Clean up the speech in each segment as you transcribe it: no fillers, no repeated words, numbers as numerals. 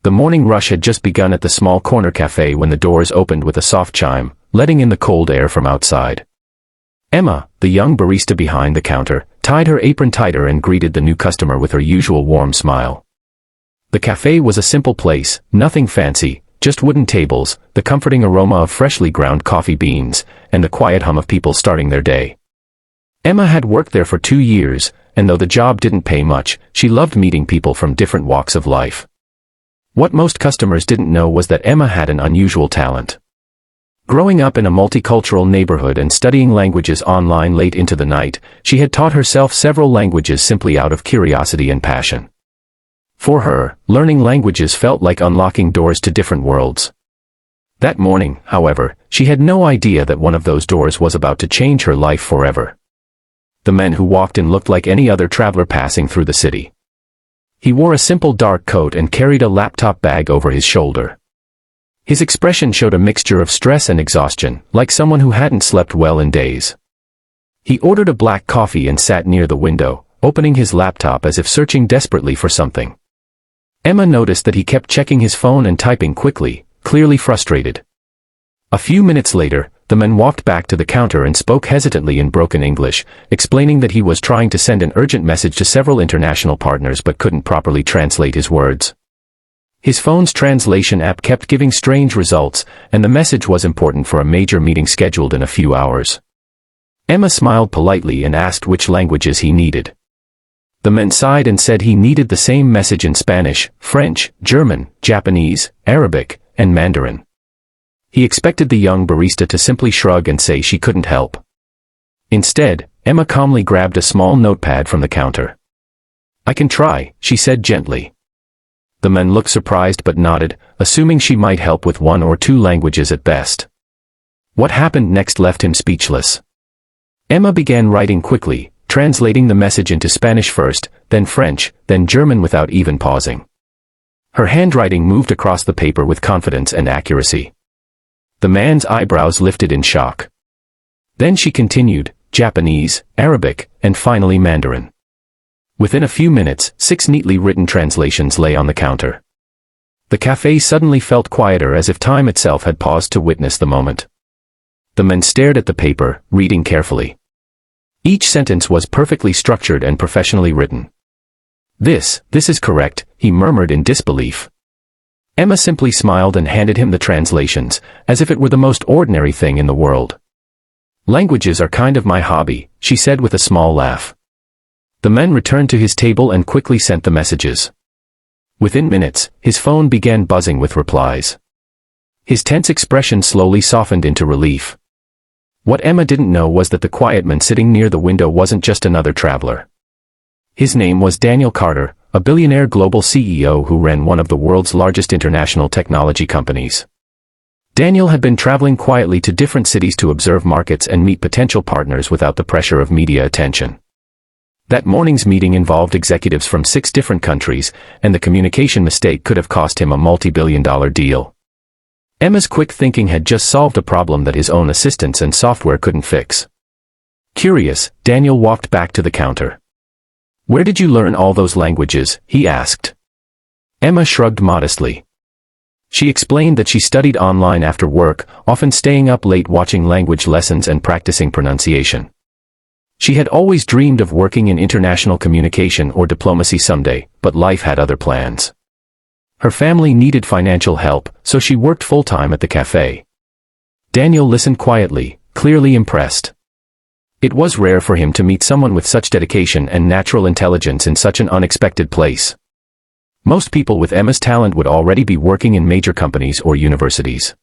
The morning rush had just begun at the small corner café when the doors opened with a soft chime, letting in the cold air from outside. Emma, the young barista behind the counter, tied her apron tighter and greeted the new customer with her usual warm smile. The café was a simple place, nothing fancy, just wooden tables, the comforting aroma of freshly ground coffee beans, and the quiet hum of people starting their day. Emma had worked there for 2 years, and though the job didn't pay much, she loved meeting people from different walks of life. What most customers didn't know was that Emma had an unusual talent. Growing up in a multicultural neighborhood and studying languages online late into the night, she had taught herself several languages simply out of curiosity and passion. For her, learning languages felt like unlocking doors to different worlds. That morning, however, she had no idea that one of those doors was about to change her life forever. The man who walked in looked like any other traveler passing through the city. He wore a simple dark coat and carried a laptop bag over his shoulder. His expression showed a mixture of stress and exhaustion, like someone who hadn't slept well in days. He ordered a black coffee and sat near the window, opening his laptop as if searching desperately for something. Emma noticed that he kept checking his phone and typing quickly, clearly frustrated. A few minutes later, the man walked back to the counter and spoke hesitantly in broken English, explaining that he was trying to send an urgent message to several international partners but couldn't properly translate his words. His phone's translation app kept giving strange results, and the message was important for a major meeting scheduled in a few hours. Emma smiled politely and asked which languages he needed. The man sighed and said he needed the same message in Spanish, French, German, Japanese, Arabic, and Mandarin. He expected the young barista to simply shrug and say she couldn't help. Instead, Emma calmly grabbed a small notepad from the counter. "I can try," she said gently. The man looked surprised but nodded, assuming she might help with 1 or 2 languages at best. What happened next left him speechless. Emma began writing quickly, translating the message into Spanish first, then French, then German without even pausing. Her handwriting moved across the paper with confidence and accuracy. The man's eyebrows lifted in shock. Then she continued, Japanese, Arabic, and finally Mandarin. Within a few minutes, 6 neatly written translations lay on the counter. The café suddenly felt quieter as if time itself had paused to witness the moment. The man stared at the paper, reading carefully. Each sentence was perfectly structured and professionally written. This is correct," he murmured in disbelief. Emma simply smiled and handed him the translations, as if it were the most ordinary thing in the world. "Languages are kind of my hobby," she said with a small laugh. The man returned to his table and quickly sent the messages. Within minutes, his phone began buzzing with replies. His tense expression slowly softened into relief. What Emma didn't know was that the quiet man sitting near the window wasn't just another traveler. His name was Daniel Carter, a billionaire global CEO who ran one of the world's largest international technology companies. Daniel had been traveling quietly to different cities to observe markets and meet potential partners without the pressure of media attention. That morning's meeting involved executives from 6 different countries, and the communication mistake could have cost him a multi-billion-dollar deal. Emma's quick thinking had just solved a problem that his own assistants and software couldn't fix. Curious, Daniel walked back to the counter. "Where did you learn all those languages?" he asked. Emma shrugged modestly. She explained that she studied online after work, often staying up late watching language lessons and practicing pronunciation. She had always dreamed of working in international communication or diplomacy someday, but life had other plans. Her family needed financial help, so she worked full-time at the café. Daniel listened quietly, clearly impressed. It was rare for him to meet someone with such dedication and natural intelligence in such an unexpected place. Most people with Emma's talent would already be working in major companies or universities.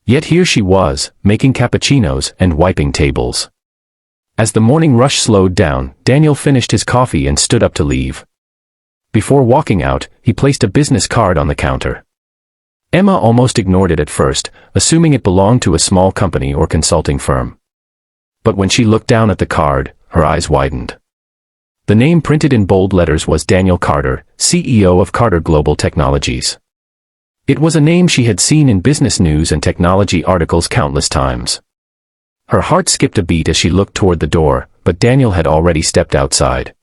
Yet here she was, making cappuccinos and wiping tables. As the morning rush slowed down, Daniel finished his coffee and stood up to leave. Before walking out, he placed a business card on the counter. Emma almost ignored it at first, assuming it belonged to a small company or consulting firm. But when she looked down at the card, her eyes widened. The name printed in bold letters was Daniel Carter, CEO of Carter Global Technologies. It was a name she had seen in business news and technology articles countless times. Her heart skipped a beat as she looked toward the door, but Daniel had already stepped outside.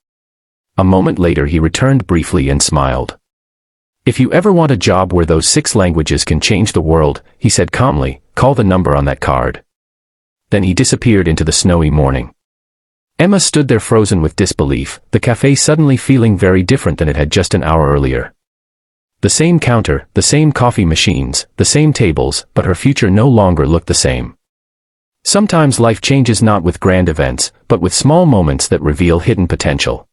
A moment later he returned briefly and smiled. If you ever want a job where those 6 languages can change the world, he said calmly, call the number on that card. Then he disappeared into the snowy morning. Emma stood there frozen with disbelief, the cafe suddenly feeling very different than it had just an hour earlier. The same counter, the same coffee machines, the same tables, but her future no longer looked the same. Sometimes life changes not with grand events, but with small moments that reveal hidden potential.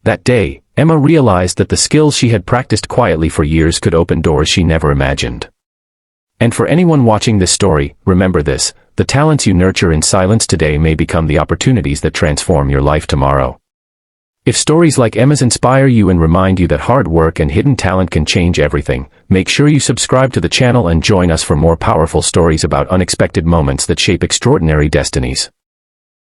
That day, Emma realized that the skills she had practiced quietly for years could open doors she never imagined. And for anyone watching this story, remember this, the talents you nurture in silence today may become the opportunities that transform your life tomorrow. If stories like Emma's inspire you and remind you that hard work and hidden talent can change everything, make sure you subscribe to the channel and join us for more powerful stories about unexpected moments that shape extraordinary destinies.